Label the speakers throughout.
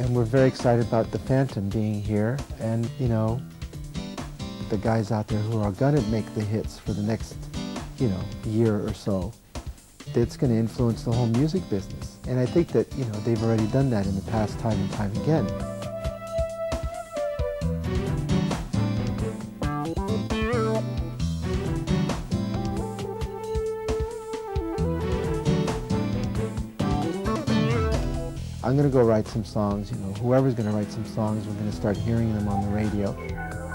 Speaker 1: And we're very excited about the Fantom being here, and you know, the guys out there who are gonna make the hits for the next, you know, year or so. It's gonna influence the whole music business. And I think that, you know, they've already done that in the past time and time again. I'm going to go write some songs, you know, whoever's going to write some songs, we're going to start hearing them on the radio.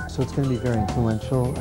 Speaker 1: So it's going to be very influential.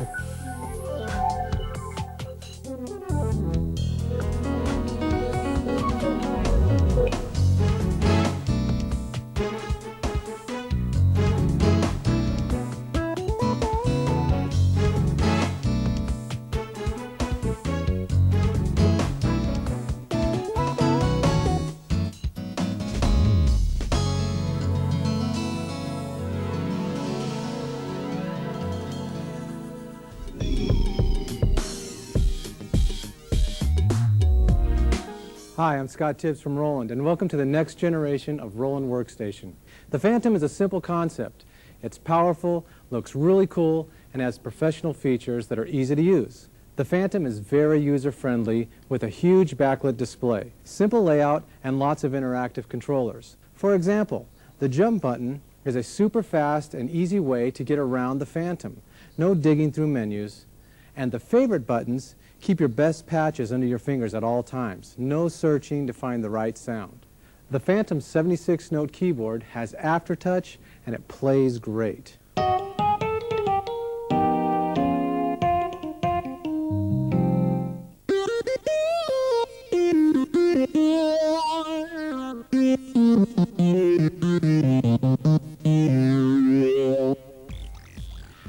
Speaker 2: Hi, I'm Scott Tibbs from Roland, and welcome to the next generation of Roland Workstation. The Fantom is a simple concept. It's powerful, looks really cool, and has professional features that are easy to use. The Fantom is very user-friendly with a huge backlit display, simple layout, and lots of interactive controllers. For example, the jump button is a super fast and easy way to get around the Fantom. No digging through menus. And the favorite buttons keep your best patches under your fingers at all times. No searching to find the right sound. The Fantom's 76-note keyboard has aftertouch, and it plays great.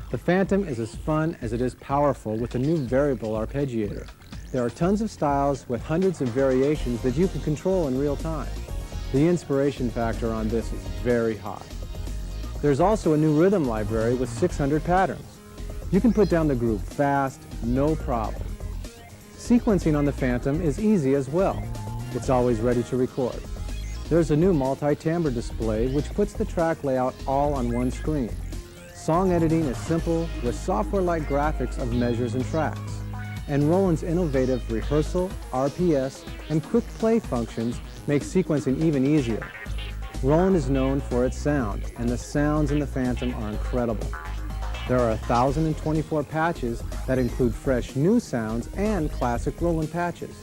Speaker 2: The Fantom is as fun as it is powerful with the new variable Arpeggiator. There are tons of styles with hundreds of variations that you can control in real time. The inspiration factor on this is very high. There's also a new rhythm library with 600 patterns. You can put down the groove fast, no problem. Sequencing on the Fantom is easy as well. It's always ready to record. There's a new multi-timbre display which puts the track layout all on one screen. Song editing is simple with software-like graphics of measures and tracks. And Roland's innovative rehearsal, RPS, and quick play functions make sequencing even easier. Roland is known for its sound, and the sounds in the Fantom are incredible. There are 1,024 patches that include fresh new sounds and classic Roland patches.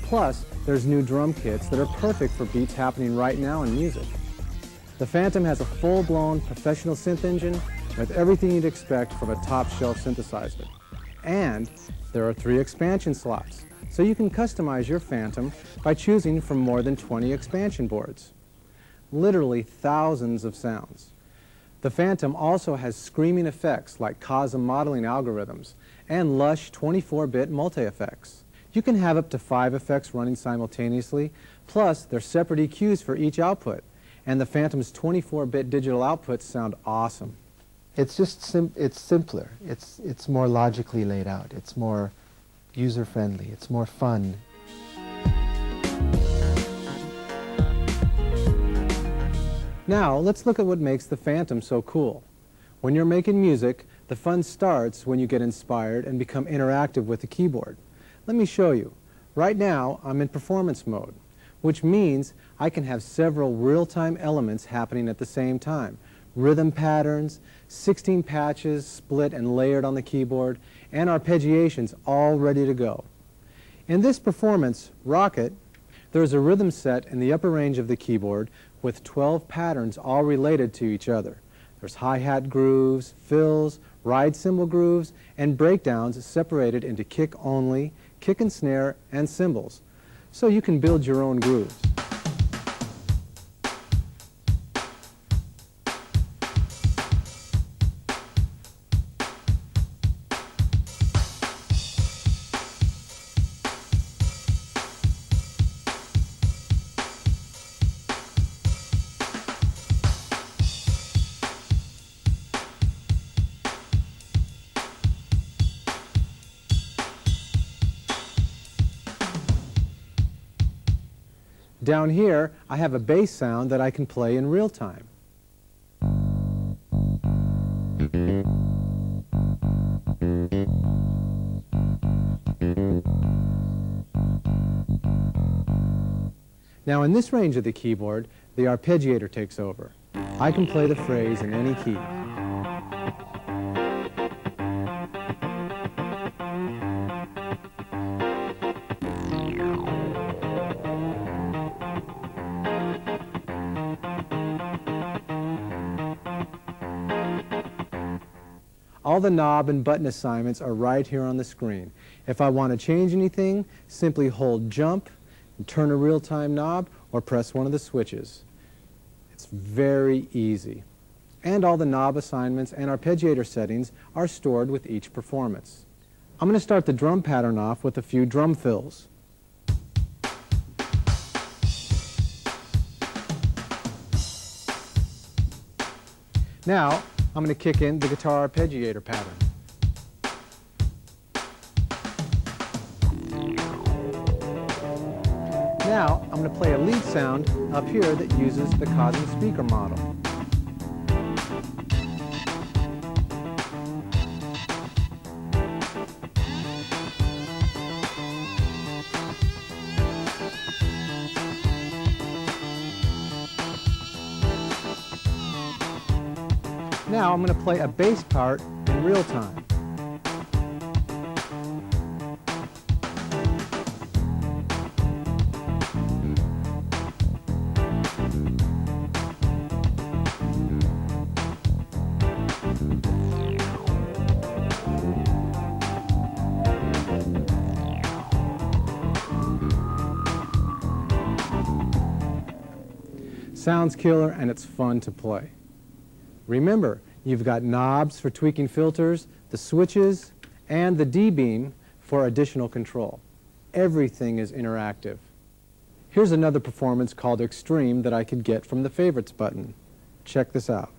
Speaker 2: Plus, there's new drum kits that are perfect for beats happening right now in music. The Fantom has a full-blown professional synth engine with everything you'd expect from a top-shelf synthesizer. And there are 3 expansion slots, so you can customize your Fantom by choosing from more than 20 expansion boards. Literally thousands of sounds. The Fantom also has screaming effects like Cosm modeling algorithms and lush 24-bit multi-effects. You can have up to 5 effects running simultaneously, plus there's separate EQs for each output, and the Fantom's 24-bit digital outputs sound awesome.
Speaker 1: It's just it's simpler. It's more logically laid out. It's more user-friendly. It's more fun.
Speaker 2: Now, let's look at what makes the Fantom so cool. When you're making music, the fun starts when you get inspired and become interactive with the keyboard. Let me show you. Right now, I'm in performance mode, which means I can have several real-time elements happening at the same time. Rhythm patterns, 16 patches split and layered on the keyboard, and arpeggiations all ready to go. In this performance, Rocket, there's a rhythm set in the upper range of the keyboard with 12 patterns all related to each other. There's hi-hat grooves, fills, ride cymbal grooves, and breakdowns separated into kick only, kick and snare, and cymbals. So you can build your own grooves. Down here, I have a bass sound that I can play in real time. Now in this range of the keyboard, the arpeggiator takes over. I can play the phrase in any key. All the knob and button assignments are right here on the screen. If I want to change anything, simply hold jump and turn a real-time knob or press one of the switches. It's very easy. And all the knob assignments and arpeggiator settings are stored with each performance. I'm going to start the drum pattern off with a few drum fills. Now, I'm going to kick in the guitar arpeggiator pattern. Now, I'm going to play a lead sound up here that uses the Cosmic speaker model. Now I'm going to play a bass part in real time. Sounds killer, and it's fun to play. Remember, you've got knobs for tweaking filters, the switches, and the D-beam for additional control. Everything is interactive. Here's another performance called Extreme that I could get from the Favorites button. Check this out.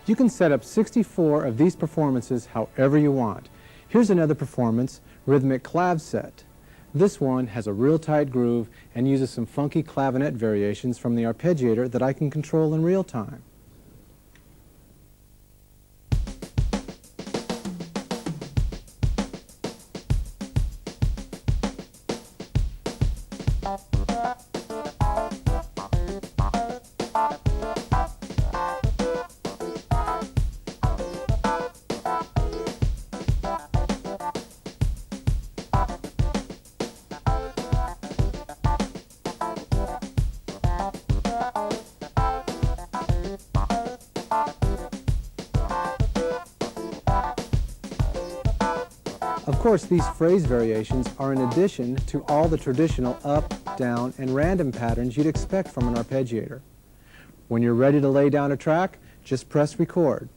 Speaker 2: You can set up 64 of these performances however you want. Here's another performance, Rhythmic Clav Set. This one has a real tight groove and uses some funky clavinet variations from the arpeggiator that I can control in real time. Of course, these phrase variations are in addition to all the traditional up, down, and random patterns you'd expect from an arpeggiator. When you're ready to lay down a track, just press record.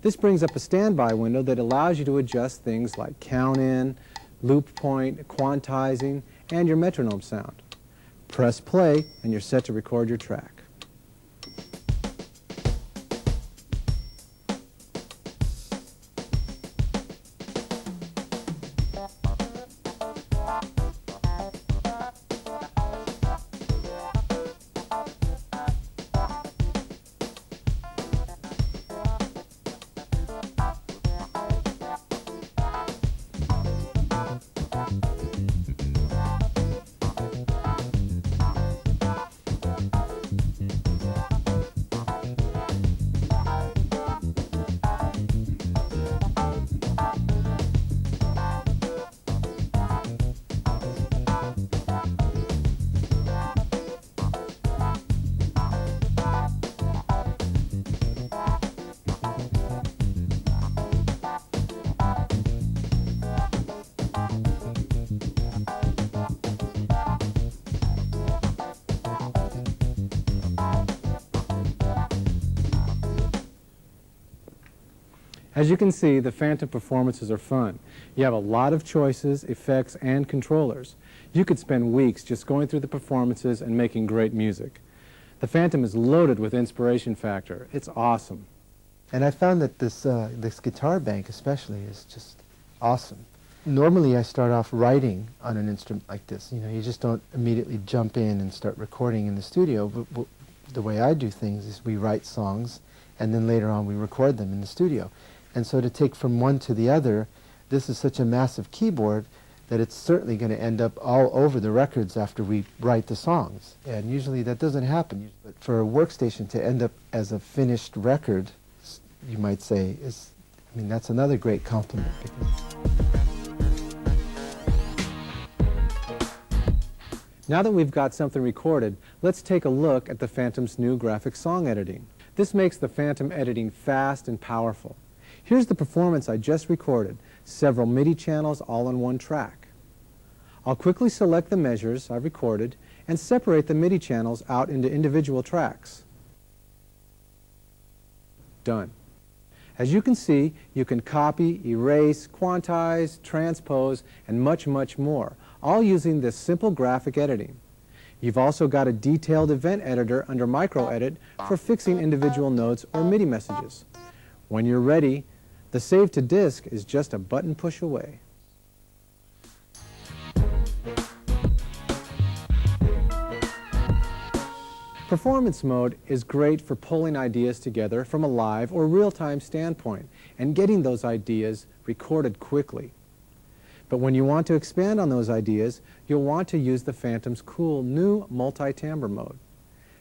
Speaker 2: This brings up a standby window that allows you to adjust things like count in, loop point, quantizing, and your metronome sound. Press play and you're set to record your track. As you can see, the Fantom performances are fun. You have a lot of choices, effects, and controllers. You could spend weeks just going through the performances and making great music. The Fantom is loaded with inspiration factor. It's awesome.
Speaker 1: And I found that this guitar bank especially is just awesome. Normally I start off writing on an instrument like this. You know, you just don't immediately jump in and start recording in the studio. But the way I do things is we write songs and then later on we record them in the studio. And so to take from one to the other, this is such a massive keyboard that it's certainly going to end up all over the records after we write the songs. And usually that doesn't happen. But for a workstation to end up as a finished record, you might say, I mean, that's another great compliment.
Speaker 2: Now that we've got something recorded, let's take a look at the Fantom's new graphic song editing. This makes the Fantom editing fast and powerful. Here's the performance I just recorded, several MIDI channels all on one track. I'll quickly select the measures I've recorded and separate the MIDI channels out into individual tracks. Done. As you can see, you can copy, erase, quantize, transpose, and much, much more, all using this simple graphic editing. You've also got a detailed event editor under Micro Edit for fixing individual notes or MIDI messages. When you're ready, the save to disk is just a button push away. Performance mode is great for pulling ideas together from a live or real-time standpoint and getting those ideas recorded quickly. But when you want to expand on those ideas, you'll want to use the Fantom's cool new multi-timbre mode.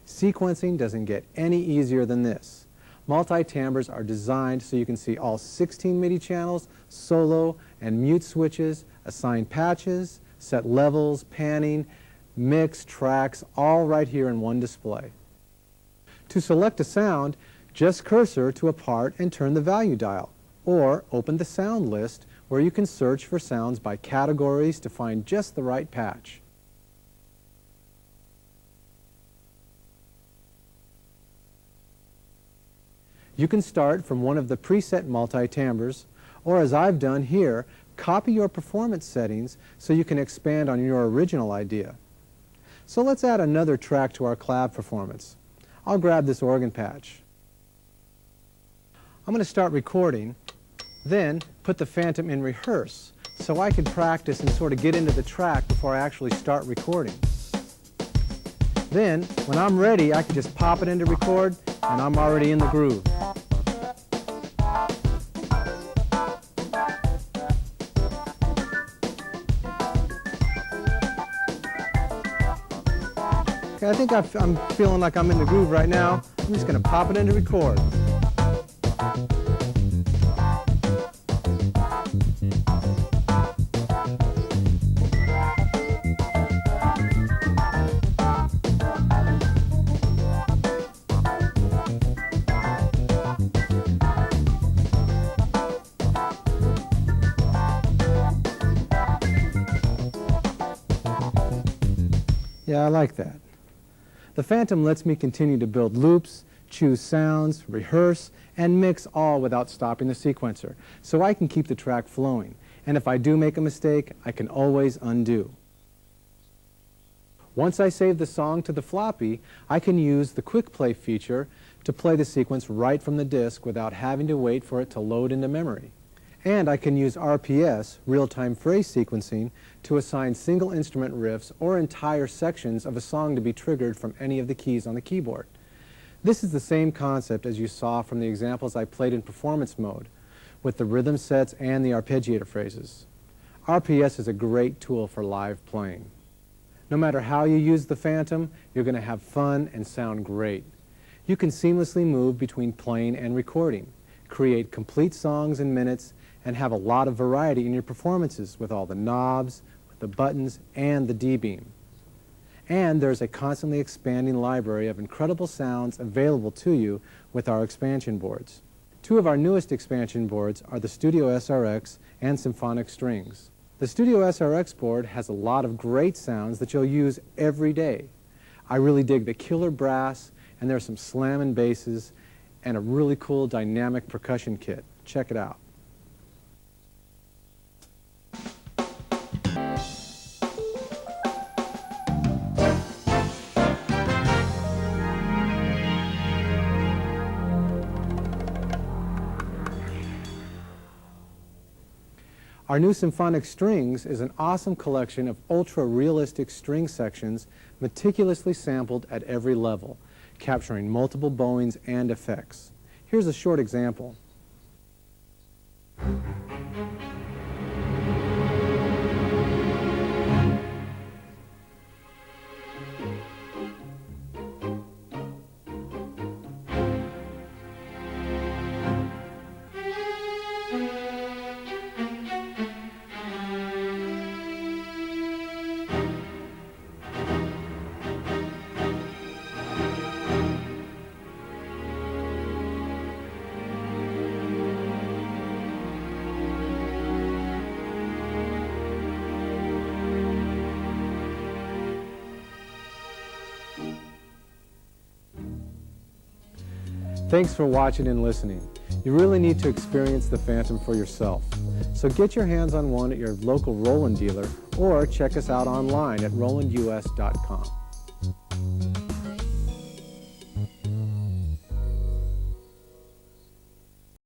Speaker 2: Sequencing doesn't get any easier than this. Multi-timbres are designed so you can see all 16 MIDI channels, solo and mute switches, assign patches, set levels, panning, mix, tracks, all right here in one display. To select a sound, just cursor to a part and turn the value dial, or open the sound list where you can search for sounds by categories to find just the right patch. You can start from one of the preset multi-timbres, or as I've done here, copy your performance settings so you can expand on your original idea. So let's add another track to our clav performance. I'll grab this organ patch. I'm going to start recording, then put the Fantom in rehearse so I can practice and sort of get into the track before I actually start recording. Then, when I'm ready, I can just pop it into record and I'm already in the groove. Okay, I think I'm feeling like I'm in the groove right now. I'm just going to pop it into record. Yeah, I like that. The Fantom lets me continue to build loops, choose sounds, rehearse, and mix all without stopping the sequencer, so I can keep the track flowing. And if I do make a mistake, I can always undo. Once I save the song to the floppy, I can use the quick play feature to play the sequence right from the disk without having to wait for it to load into memory. And I can use RPS, real-time phrase sequencing, to assign single instrument riffs or entire sections of a song to be triggered from any of the keys on the keyboard. This is the same concept as you saw from the examples I played in performance mode, with the rhythm sets and the arpeggiator phrases. RPS is a great tool for live playing. No matter how you use the Fantom, you're going to have fun and sound great. You can seamlessly move between playing and recording, create complete songs in minutes, and have a lot of variety in your performances with all the knobs, with the buttons, and the D-beam. And there's a constantly expanding library of incredible sounds available to you with our expansion boards. Two of our newest expansion boards are the Studio SRX and Symphonic Strings. The Studio SRX board has a lot of great sounds that you'll use every day. I really dig the killer brass, and there's some slamming basses, and a really cool dynamic percussion kit. Check it out. Our new Symphonic Strings is an awesome collection of ultra-realistic string sections meticulously sampled at every level, capturing multiple bowings and effects. Here's a short example. Thanks for watching and listening. You really need to experience the Fantom for yourself. So get your hands on one at your local Roland dealer or check us out online at rolandus.com.